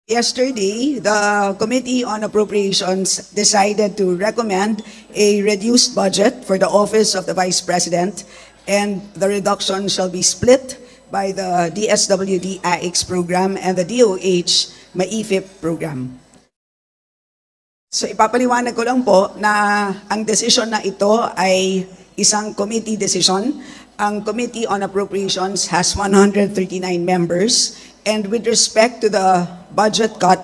Yesterday, the Committee on Appropriations decided to recommend a reduced budget for the Office of the Vice President, and the reduction shall be split by the DSWD AIX program and the DOH MAIFIP program. So ipapaliwanag ko lang po na ang desisyon na ito ay isang committee decision. Ang Committee on Appropriations has 139 members, and with respect to the budget cut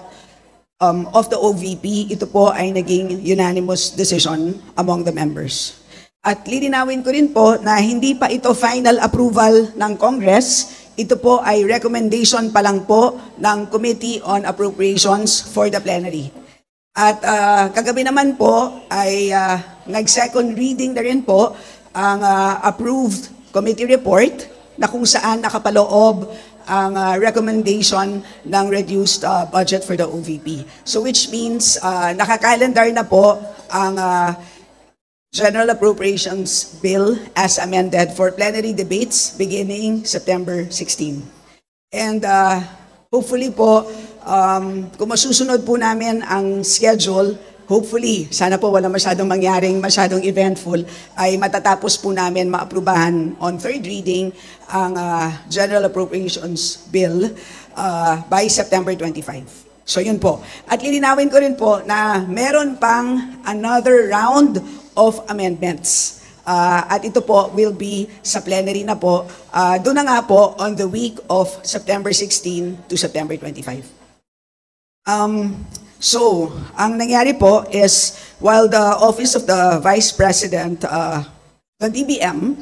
of the OVP, ito po ay naging unanimous decision among the members. At lilinawin ko rin po na hindi pa ito final approval ng Congress, ito po ay recommendation pa lang po ng Committee on Appropriations for the plenary. At kagabi naman po ay nag-second reading na rin po ang approved committee report na kung saan nakapaloob ang recommendation ng reduced budget for the OVP. So which means nakakalendar na po ang General Appropriations Bill as amended for plenary debates beginning September 16. And hopefully po, kung masusunod po namin ang schedule, hopefully, sana po wala masyadong eventful, ay matatapos po namin maaprubahan on third reading ang General Appropriations Bill by September 25. So yun po. At lilinawin ko rin po na meron pang another round of amendments. At ito po will be sa plenary na po. Doon na nga po on the week of September 16 to September 25. So, ang nangyari po is, while the Office of the Vice President, the DBM,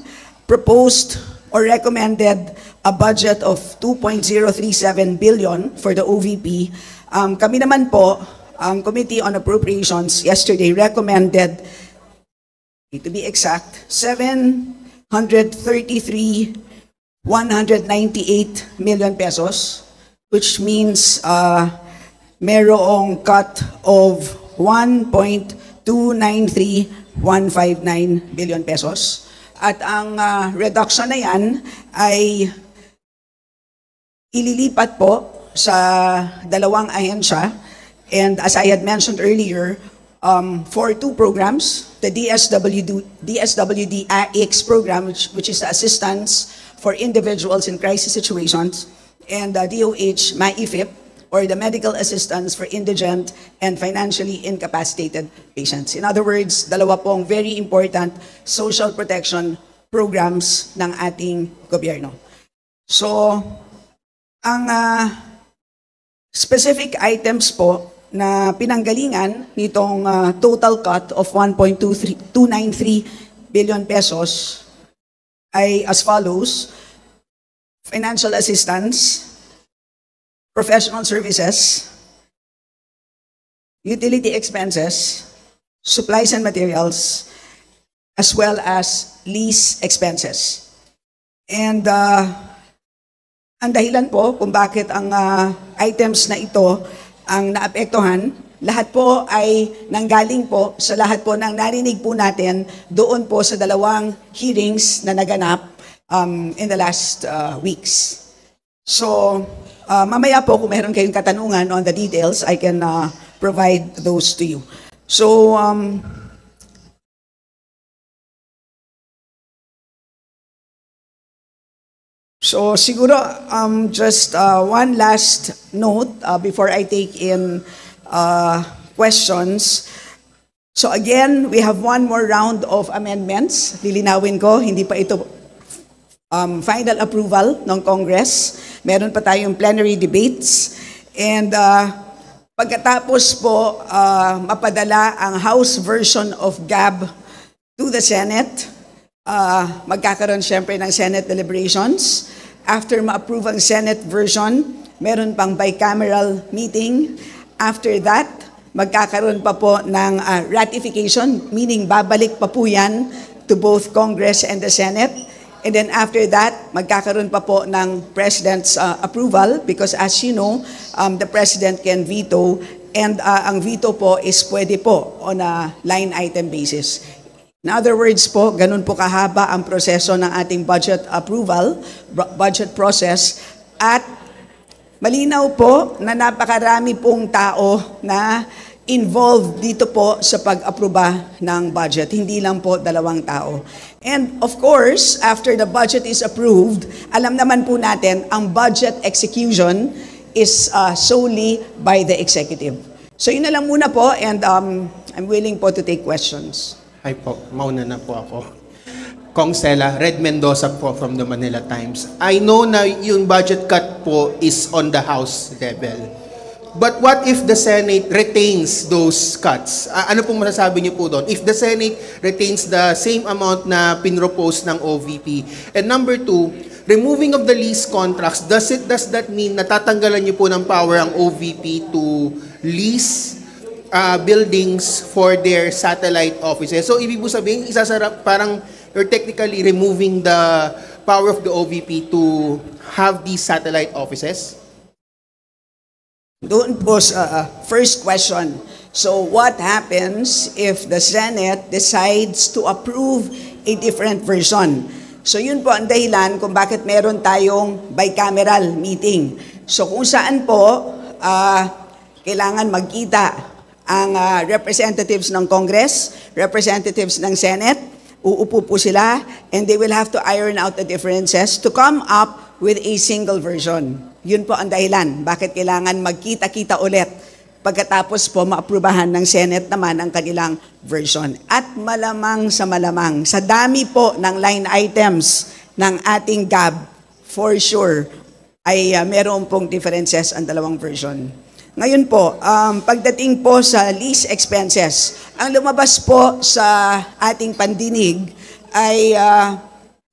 proposed or recommended a budget of 2.037 billion for the OVP, kami naman po, ang Committee on Appropriations yesterday recommended, to be exact, 733,198 million pesos, which means merong cut of 1.293159 billion pesos. At ang reduction na yan ay ililipat po sa dalawang ahensya. And as I had mentioned earlier, for two programs, the DSWD AIX program, which is the Assistance for Individuals in Crisis Situations, and the DOH MAIFIP, or the Medical Assistance for Indigent and Financially Incapacitated Patients. In other words, dalawa pong very important social protection programs ng ating gobyerno. So, ang specific items po na pinanggalingan nitong total cut of 1.293 billion pesos ay as follows: financial assistance, professional services, utility expenses, supplies and materials, as well as lease expenses. And ang dahilan po kung bakit ang items na ito ang naapektuhan, lahat po ay nanggaling po sa lahat po ng narinig po natin doon po sa dalawang hearings na naganap in the last weeks. So, mamaya po kung meron kayong katanungan on the details, I can provide those to you. So, siguro just one last note before I take in questions. So again, we have one more round of amendments. Lilinawin ko, hindi pa ito final approval ng Congress. Meron pa tayong plenary debates. And pagkatapos po mapadala ang House version of GAB to the Senate, magkakaroon siyempre ng Senate deliberations. After ma-approve ang Senate version, meron pang bicameral meeting. After that, magkakaroon pa po ng ratification, meaning babalik pa po yan to both Congress and the Senate. And then after that, magkakaroon pa po ng President's approval because as you know, the President can veto, and ang veto po is pwede po on a line item basis. In other words po, ganun po kahaba ang proseso ng ating budget approval, budget process, at Malinaw po na napakarami pong tao na involved dito po sa pag-aproba ng budget, hindi lang po 2 tao. And of course, after the budget is approved, alam naman po natin, ang budget execution is solely by the executive. So yun na lang muna po, and I'm willing po to take questions. Hi po, mauna na po ako. Kong Stella, Red Mendoza po from the Manila Times. I know na yung budget cut po is on the House level. But what if the Senate retains those cuts? Ano pong masasabi niyo po doon? If the Senate retains the same amount na pinropose ng OVP. And number 2, removing of the lease contracts, does that mean natatanggalan niyo po ng power ang OVP to lease buildings for their satellite offices? So ibig po sabihin, isasarap parang you're technically removing the power of the OVP to have these satellite offices? Doon po sa first question. So what happens if the Senate decides to approve a different version? So yun po ang dahilan kung bakit meron tayong bicameral meeting. So kung saan po kailangan magkita ang representatives ng Congress, representatives ng Senate, uupo po sila, and they will have to iron out the differences to come up with a single version. Yun po ang dahilan. Bakit kailangan magkita-kita ulit pagkatapos po maaprubahan ng Senate naman ang kanilang version. At malamang, sa dami po ng line items ng ating GAB, for sure, ay meron pong differences ang 2 version. Ngayon po, pagdating po sa lease expenses, ang lumabas po sa ating pandinig ay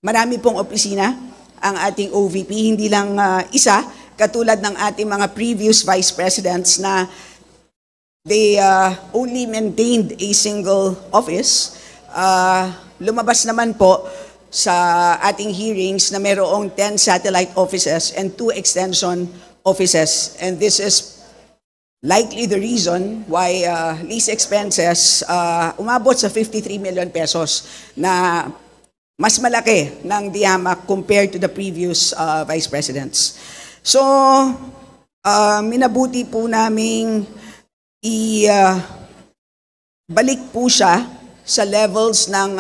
marami pong opisina ang ating OVP, hindi lang isa, katulad ng ating mga previous vice presidents na they only maintained a single office. Lumabas naman po sa ating hearings na mayroong 10 satellite offices and 2 extension offices. And this is likely the reason why lease expenses umabot sa 53 million pesos na mas malaki ng dihamak compared to the previous vice presidents. So, minabuti po naming balik po siya sa levels ng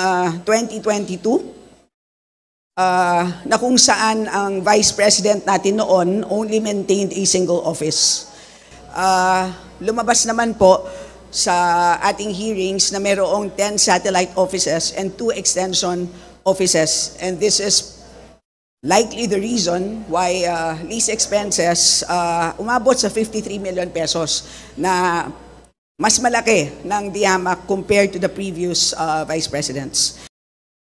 2022 na kung saan ang vice president natin noon only maintained a single office. Lumabas naman po sa ating hearings na mayroong 10 satellite offices and 2 extension offices. And this is likely the reason why lease expenses umabot sa 53 million pesos na mas malaki ng dihamak compared to the previous vice presidents.